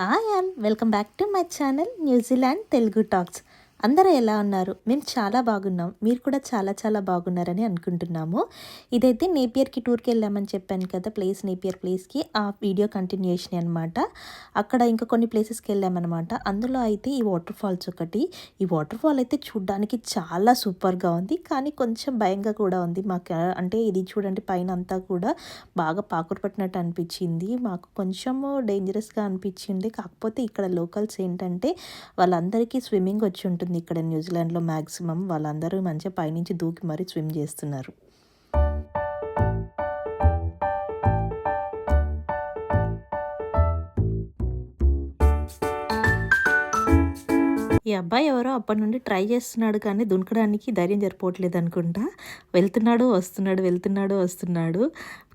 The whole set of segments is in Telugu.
Hi all, welcome back to my channel New Zealand Telugu talks. అందరూ ఎలా ఉన్నారు? మేము చాలా బాగున్నాం. మీరు కూడా చాలా చాలా బాగున్నారని అనుకుంటున్నాము. ఇదైతే నేపియర్కి టూర్కి వెళ్ళామని చెప్పాను కదా, నేపియర్ ప్లేస్కి. ఆ వీడియో కంటిన్యూషన్ అనమాట. అక్కడ ఇంకా కొన్ని ప్లేసెస్కి వెళ్ళామన్నమాట. అందులో అయితే ఈ వాటర్ ఫాల్స్ ఒకటి. ఈ వాటర్ ఫాల్ అయితే చూడడానికి చాలా సూపర్గా ఉంది, కానీ కొంచెం భయంగా కూడా ఉంది మాకు. అంటే ఇది చూడండి, పైన అంతా కూడా బాగా పాకురు పట్టినట్టు అనిపించింది. మాకు కొంచెము డేంజరస్గా అనిపించింది. కాకపోతే ఇక్కడ లోకల్స్ ఏంటంటే వాళ్ళందరికీ స్విమ్మింగ్ వచ్చి ఉంటుంది. ఇక్కడ న్యూజిలాండ్లో మ్యాక్సిమం వాళ్ళందరూ మంచిగా పైనుంచి దూకి మరీ స్విమ్ చేస్తున్నారు. ఈ అబ్బాయి ఎవరో అప్పటి నుండి ట్రై చేస్తున్నాడు, కానీ దునకడానికి ధైర్యం సరిపోవట్లేదు అనుకుంటా. వెళ్తున్నాడు వస్తున్నాడు, వెళ్తున్నాడు వస్తున్నాడు.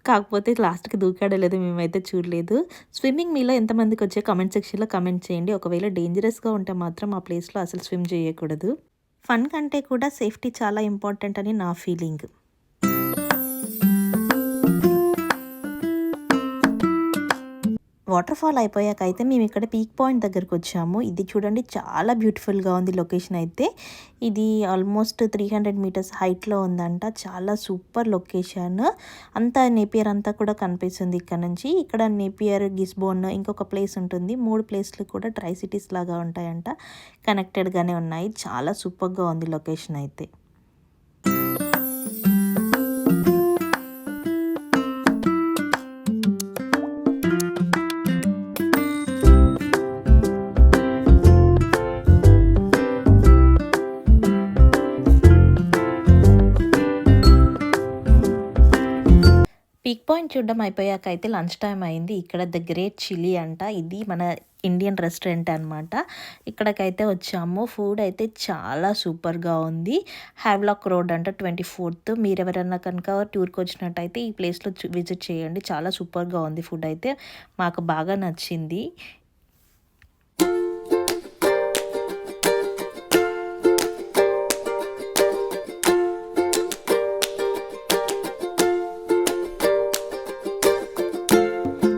కాకపోతే లాస్ట్కి దూకాడో లేదో మేమైతే చూడలేదు. స్విమ్మింగ్ మీలో ఎంతమందికి వచ్చే కామెంట్ సెక్షన్లో కామెంట్ చేయండి. ఒకవేళ డేంజరస్గా ఉంటే మాత్రం ఆ ప్లేస్లో అసలు స్విమ్ చేయకూడదు. ఫన్ కంటే కూడా సేఫ్టీ చాలా ఇంపార్టెంట్ అని నా ఫీలింగ్. వాటర్ ఫాల్ అయిపోయాక అయితే మేము ఇక్కడ పీక్ పాయింట్ దగ్గరికి వచ్చాము. ఇది చూడండి, చాలా బ్యూటిఫుల్గా ఉంది లొకేషన్ అయితే. ఇది ఆల్మోస్ట్ 300 మీటర్స్ హైట్లో ఉందంట. చాలా సూపర్ లొకేషన్. అంతా నేపియర్ అంతా కూడా కనిపిస్తుంది ఇక్కడ నుంచి. ఇక్కడ నేపియర్, గిస్బోన్, ఇంకొక ప్లేస్ ఉంటుంది. 3 ప్లేస్లు కూడా ట్రై సిటీస్ లాగా ఉంటాయంట. కనెక్టెడ్గానే ఉన్నాయి. చాలా సూపర్గా ఉంది లొకేషన్ అయితే. పీక్ పాయింట్ చూడడం అయిపోయాక అయితే లంచ్ టైం అయింది. ఇక్కడ ద గ్రేట్ చిల్లీ అంట. ఇది మన ఇండియన్ రెస్టారెంట్ అనమాట. ఇక్కడికైతే వచ్చాము. ఫుడ్ అయితే చాలా సూపర్గా ఉంది. హ్యావ్లాక్ రోడ్ అంట, 24th. మీరు ఎవరైనా కనుక టూర్కి వచ్చినట్టయితే ఈ ప్లేస్లో విజిట్ చేయండి. చాలా సూపర్గా ఉంది. ఫుడ్ అయితే మాకు బాగా నచ్చింది.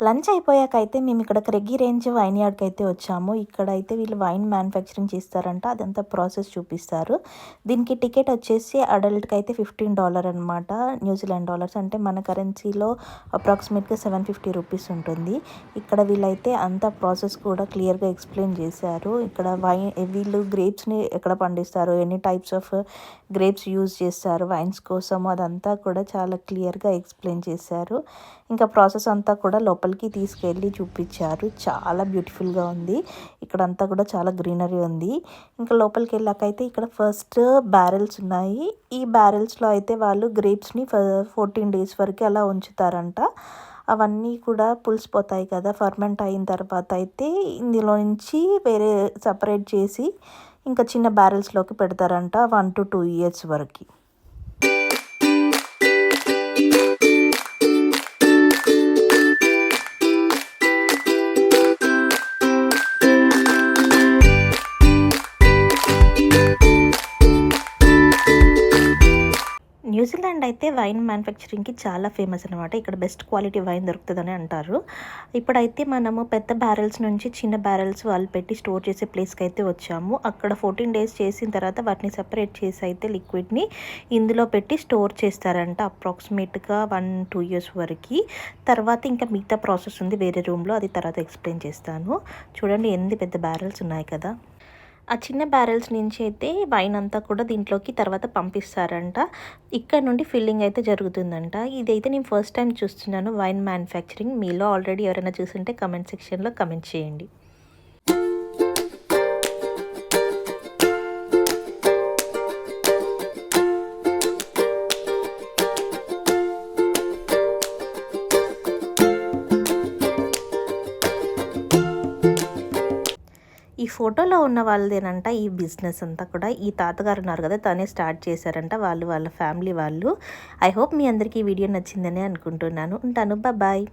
లంచ్ అయిపోయాక అయితే మేము ఇక్కడ క్రెగ్గి రేంజ్ వైన్ యార్డ్కి అయితే వచ్చాము. ఇక్కడైతే వీళ్ళు వైన్ మ్యానుఫ్యాక్చరింగ్ చేస్తారంట. అదంతా ప్రాసెస్ చూపిస్తారు. దీనికి టికెట్ వచ్చేసి అడల్ట్కి అయితే $15 అనమాట. న్యూజిలాండ్ డాలర్స్ అంటే మన కరెన్సీలో అప్రాక్సిమేట్గా 750 రూపీస్ ఉంటుంది. ఇక్కడ వీళ్ళైతే అంత ప్రాసెస్ కూడా క్లియర్గా ఎక్స్ప్లెయిన్ చేశారు. ఇక్కడ వీళ్ళు గ్రేప్స్ని ఎక్కడ పండిస్తారు, ఎన్ని టైప్స్ ఆఫ్ గ్రేప్స్ యూజ్ చేస్తారు వైన్స్ కోసం, అదంతా కూడా చాలా క్లియర్గా ఎక్స్ప్లెయిన్ చేశారు. ఇంకా ప్రాసెస్ అంతా కూడా లోపలికి తీసుకెళ్ళి చూపించారు. చాలా బ్యూటిఫుల్గా ఉంది. ఇక్కడంతా కూడా చాలా గ్రీనరీ ఉంది. ఇంకా లోపలికి వెళ్ళాకైతే ఇక్కడ ఫస్ట్ బ్యారెల్స్ ఉన్నాయి. ఈ బ్యారెల్స్లో అయితే వాళ్ళు గ్రేప్స్ని 14 days వరకు అలా ఉంచుతారంట. అవన్నీ కూడా పులిసిపోతాయి కదా, ఫర్మెంట్ అయిన తర్వాత అయితే ఇందులో నుంచి వేరే సపరేట్ చేసి ఇంకా చిన్న బ్యారెల్స్లోకి పెడతారంట 1 to 2 years వరకు. న్యూజిలాండ్ అయితే వైన్ మ్యానుఫ్యాక్చరింగ్కి చాలా ఫేమస్ అనమాట. ఇక్కడ బెస్ట్ క్వాలిటీ వైన్ దొరుకుతుందని అంటారు. ఇప్పుడైతే మనము పెద్ద బ్యారెల్స్ నుంచి చిన్న బ్యారెల్స్ వాళ్ళు పెట్టి స్టోర్ చేసే ప్లేస్కి అయితే వచ్చాము. అక్కడ 14 days చేసిన తర్వాత వాటిని సెపరేట్ చేసి అయితే లిక్విడ్ని ఇందులో పెట్టి స్టోర్ చేస్తారంట. అప్రాక్సిమేట్గా 1-2 years వరకు. తర్వాత ఇంకా మిగతా ప్రాసెస్ ఉంది వేరే రూమ్లో, అది తర్వాత ఎక్స్ప్లెయిన్ చేస్తాను. చూడండి ఎన్ని పెద్ద బ్యారెల్స్ ఉన్నాయి కదా. ఆ చిన్న బ్యారెల్స్ నుంచి అయితే వైన్ అంతా కూడా దీంట్లోకి తర్వాత పంపిస్తారంట. ఇక్కడ నుండి ఫిల్లింగ్ అయితే జరుగుతుందంట. ఇదైతే నేను ఫస్ట్ టైం చూస్తున్నాను వైన్ మ్యానుఫ్యాక్చరింగ్. మీలో ఆల్రెడీ ఎవరైనా చూస్తుంటే కమెంట్ సెక్షన్లో కమెంట్ చేయండి. ఈ ఫోటోలో ఉన్న వాళ్ళదేనంట ఈ బిజినెస్ అంతా కూడా. ఈ తాతగారు ఉన్నారు కదా, తనే స్టార్ట్ చేశారంట. వాళ్ళ ఫ్యామిలీ వాళ్ళు. ఐ హోప్ మీ అందరికీ ఈ వీడియో నచ్చిందని అనుకుంటున్నాను. ఉంటాను, బాయ్.